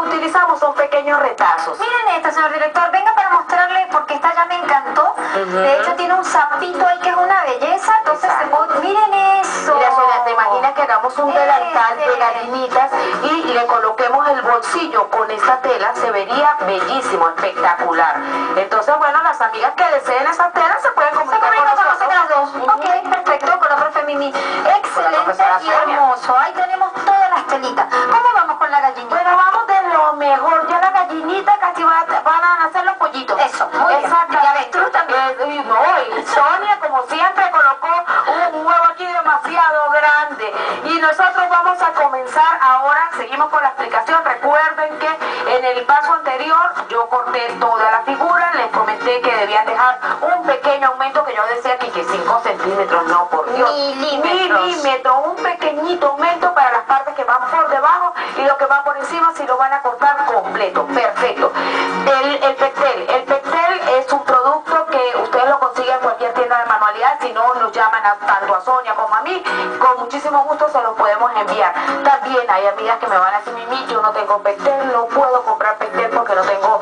utilizamos son pequeños retazos. Miren esto, señor director, venga para mostrarle, porque esta ya me encantó. De hecho tiene un sapito ahí que es una belleza, entonces miren eso. Mira, Sonia, ¿te imaginas que hagamos un delantal de gallinitas y le coloquemos el bolsillo con esta tela? Se vería bellísimo, espectacular. Entonces, bueno, las amigas que deseen esa tela se pueden comunicar con nosotros. Las dos. Ok, perfecto, con la profe Mimi. Excelente y hermoso. Ahí tenemos todas las telitas. ¿Cómo vamos con la gallinita? Bueno, vamos de lo mejor. Ya la gallinita casi van a nacer los pollitos. Eso, muy bien. Y avestruz también. Y Sonia, como siempre, colocó un huevo aquí demasiado grande. Y nosotros vamos a comenzar ahora. Seguimos con la explicación. Recuerden que en el paso anterior yo corté toda la figura. Les comenté que debían dejar un pequeño aumento, que yo decía que 5 centímetros, no, por Dios. Milímetro, un pequeñito aumento para las partes que van por debajo, y lo que va por encima si lo van a cortar completo. Perfecto. El pectel es un producto que ustedes lo consiguen en cualquier tienda de manualidad. Si no, nos llaman tanto a Sonia como a mí, con muchísimo gusto se los podemos enviar. También hay amigas que me van a decir: Mimi, yo no tengo pectel, no puedo comprar pectel porque no tengo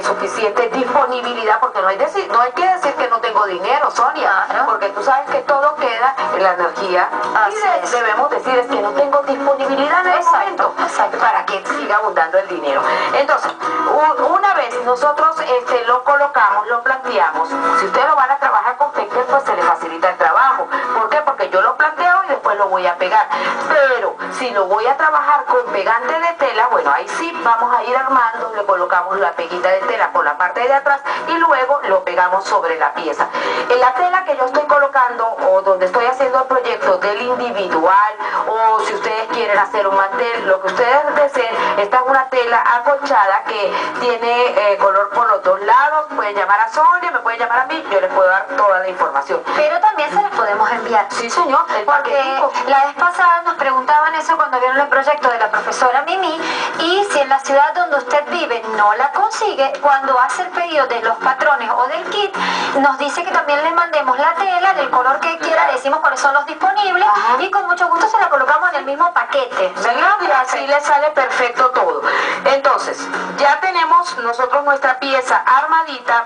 suficiente disponibilidad, porque no hay que decir que no tengo dinero, Sonia, porque tú sabes que todo queda en la energía. Y debemos decir es que no tengo disponibilidad en el momento, para que siga abundando el dinero. Entonces, una vez nosotros lo colocamos, lo planteamos, si ustedes lo van a trabajar con pectel, pues se les facilita el trabajo. ¿Por qué? Porque yo lo planteo y después lo voy a pegar. Pero si lo voy a trabajar con pegante de tela, bueno, ahí sí vamos a ir armando, le colocamos la peguita de tela por la parte de atrás y luego lo pegamos sobre la pieza. En la tela que yo estoy colocando, o donde estoy haciendo el proyecto del individual, o si ustedes quieren hacer un mantel, lo que ustedes deseen, esta es una tela acolchada que tiene color por los dos lados. Pueden llamar a Sonia, me pueden llamar a mí, yo les puedo dar toda la información. Pero también se las podemos enviar. Sí, señor. Porque la vez pasada nos preguntaban eso cuando vieron el proyecto de la profesora Mimi, y si en la ciudad donde usted vive no la consigue, cuando hace el pedido de los patrones o del kit, nos dice que también le mandemos la tela del color que quiera, le decimos cuáles son los disponibles, y con mucho gusto se la colocamos en el mismo paquete, ¿verdad? Y así le sale perfecto todo. Entonces, ya tenemos nosotros nuestra pieza armadita.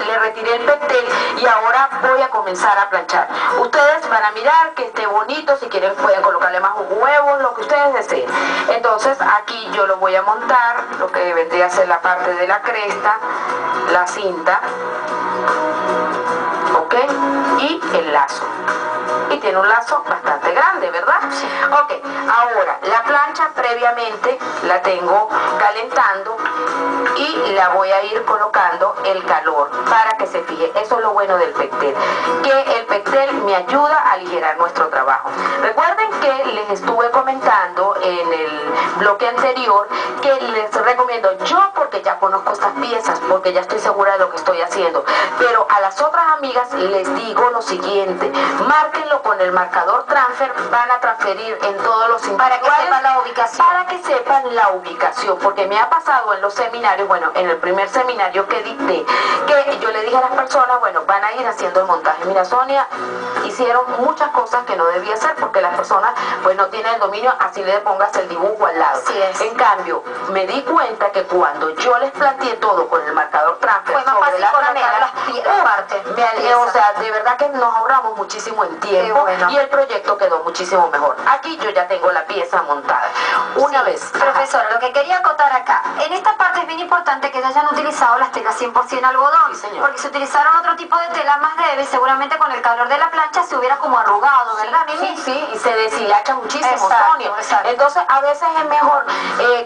Le retiré el pectel y ahora voy a comenzar a planchar. Ustedes van a mirar que esté bonito, si quieren pueden colocarle más huevos, lo que ustedes deseen. Entonces aquí yo lo voy a montar, lo que vendría a ser la parte de la cresta, la cinta, ok, y el lazo. Y tiene un lazo bastante grande, ¿verdad? Sí. Ok, ahora la plancha previamente la tengo calentando y la voy a ir colocando el calor para que se fije. Eso es lo bueno del pectel, que el pectel me ayuda a aligerar nuestro trabajo. Recuerden que les estuve comentando en el bloque anterior que les recomiendo yo, porque ya conozco estas piezas, porque ya estoy segura de lo que estoy haciendo, pero a las otras amigas les digo lo siguiente: márquenlo con el marcador transfer, van a transferir en todos los para que sepan la ubicación. Para que sepan la ubicación, porque me ha pasado en los seminarios, bueno, en el primer seminario que dicté, que yo le dije a las personas, bueno, van a ir haciendo el montaje. Mira, Sonia, hicieron muchas cosas que no debía hacer porque las personas pues no tienen el dominio, así le pongas el dibujo al lado. Así es. En cambio, me di cuenta que cuando yo les planteé todo con el marcador transfer, fue más fácil colocar las partes. O sea, de verdad que nos ahorramos muchísimo en tiempo, bueno. Y el proyecto quedó muchísimo mejor. Aquí yo ya tengo la pieza montada. Una vez. Profesora, lo que quería acotar acá, en esta parte es bien importante que se hayan utilizado las telas 100% algodón, sí, señor. porque si utilizaron otro tipo de tela más débil, seguramente con el calor de la plancha se hubiera como arrugado, ¿verdad, Mimi? Sí, y se deshilacha muchísimo, exacto, Sonia. Exacto. Entonces, a veces es mejor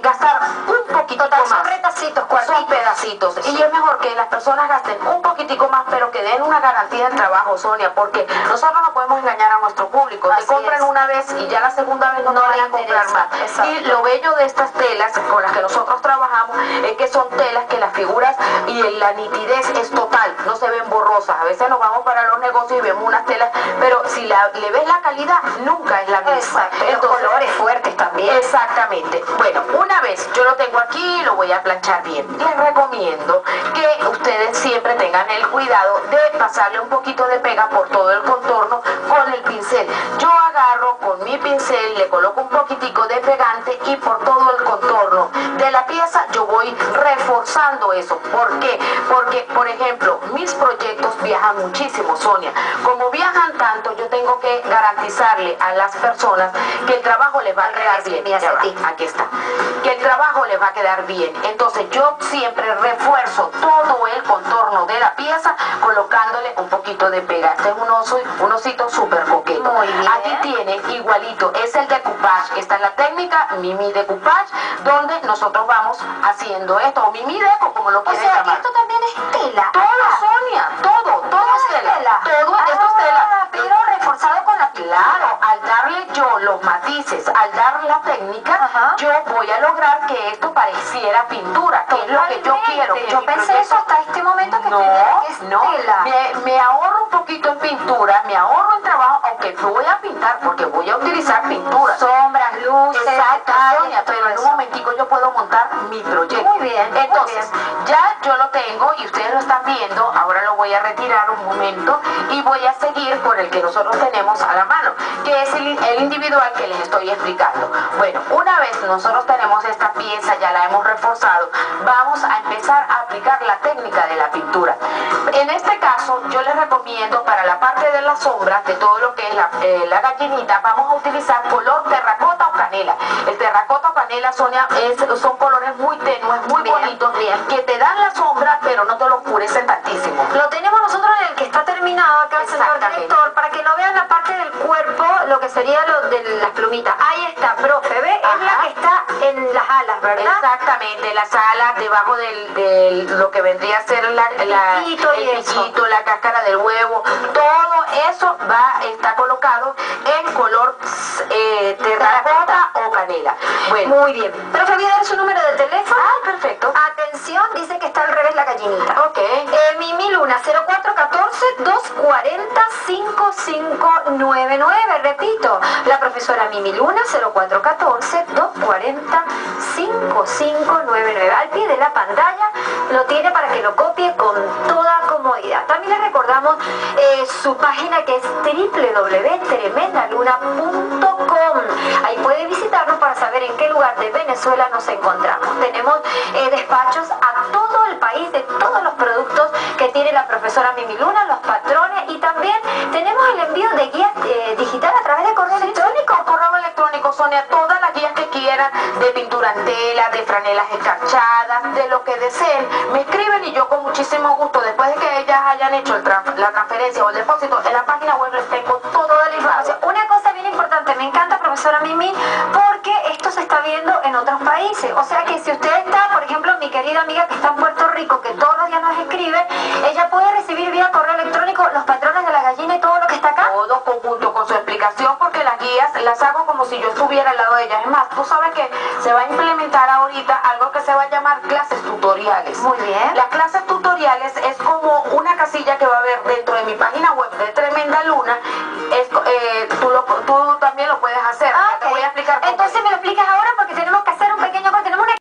gastar un poquito más. Son retacitos, son pedacitos. Sí. Y es mejor que las personas gasten un poquitico más, pero que den una garantía del trabajo, Sonia, porque nosotros no podemos engañar a nuestro público. Te compran una vez y ya la segunda vez no van a comprar más. Exacto. Y lo bello de estas telas con las que nosotros trabajamos es que son telas que las figuras y la nitidez es total, no se ven borrosas. A veces nos vamos para los negocios y vemos unas telas, pero si le ves la calidad, nunca es la misma. Exacto. Entonces, los colores fuertes también. Exactamente. Bueno, una vez yo lo tengo aquí, lo voy a planchar bien. Les recomiendo que ustedes siempre tengan el cuidado de pasarle un poquito de pega por todo el contorno con el pincel. Yo agarro con mi pincel, le coloco un poquitico de pegante y por todo el contorno de la pieza reforzando eso. ¿Por qué? Porque, por ejemplo, mis proyectos viajan muchísimo, Sonia. Como viajan tanto, yo tengo que garantizarle a las personas que el trabajo les va a quedar bien. Ya va, aquí está. Que el trabajo les va a quedar bien. Entonces yo siempre refuerzo todo el contorno de la pieza colocándole un poquito de pega. Este es un osito súper coqueto. Muy bien. Aquí tienen igualito, es el decoupage. Esta es la técnica Mimi decoupage, donde nosotros vamos haciendo esto, o Mimi deco, como lo quieran llamar. Esto también es tela. Todo, Sonia, todo es tela. Todo esto es tela. Pero reforzado con la piel. Claro, al darle yo los matices, al dar la técnica, yo voy a lograr que esto pareciera pintura, que es lo que yo quiero. Yo pensé eso hasta este momento que no, es tela. me ahorro un poquito en pintura, me ahorro en trabajo, aunque voy a pintar, porque voy a utilizar pintura. Sombras, luces, exacto, detalles, Sonia, pero en un eso. momentico yo puedo montar mi proyecto. Muy bien. Entonces, ya yo lo tengo y ustedes lo están viendo, ahora lo voy a retirar un momento y voy a seguir por el que nosotros tenemos a la mano, que es el individual que les estoy explicando. Bueno, una vez nosotros tenemos esta pieza, ya la hemos reforzado, vamos a empezar a aplicar la técnica de la pintura. En este caso, yo les recomiendo para la parte de las sombras, de todo lo que es la gallinita, vamos a utilizar color terracota o canela. El terracota o canela, Sonia, son colores muy tenues, muy bonitos, que te dan la sombra, pero no te lo oscurecen tantísimo. Lo tenemos nosotros en el que está terminado acá, el señor director, para que no vean la parte del cuerpo, lo que sería lo de las plumitas. Ahí está, profe, ¿ve? Es la que está en las alas, ¿verdad? Exactamente, las alas, debajo de lo que vendría a ser el piquito, la cáscara del huevo, todo eso está colocado en color terracota o canela. Bueno. Muy bien. Profe, voy a dar su número de teléfono. Ah, perfecto. Atención, dice que está al revés la gallinita. Ok. Mimi Luna, 0414-240-5599. Repito, la profesora Mimi Luna, 0414-240-5599. Al pie de la pantalla lo tiene para que lo copie con toda comodidad. También le recordamos su página, que es www.tremendaluna.com. Ahí puede visitarnos para saber en qué lugar de Venezuela nos encontramos. Tenemos despachos a todo el país de todos los productos que tiene la profesora Mimi Luna, los patrones, y también tenemos el envío de guías digital a través de correo electrónico. Correo electrónico, Sonia, todas las guías que quieran, de pintura en tela, de franelas escarchadas, de lo que deseen, me escriben y yo con muchísimo gusto, después de que ellas hayan hecho la transferencia o el depósito, en la página web les tengo toda la información. Una cosa bien importante, me encanta, profesora Mimi, porque esto se está viendo en otros países. O sea que si usted está, por ejemplo, mi querida amiga que está en Puerto Rico, que todos los días nos escribe, ella puede recibir vía correo electrónico los patrones de la gallina y todo lo que está acá. Todo conjunto con su explicación, porque las guías las hago como si yo estuviera al lado de ellas. Es más, tú sabes que se va a implementar ahorita algo que se va a llamar clases tutoriales. Muy bien. Las clases tutoriales es como una casilla que va a haber dentro de mi página web de Tremenda Luna. Tú también lo puedes hacer. Ah, te voy a explicar cómo. Entonces me lo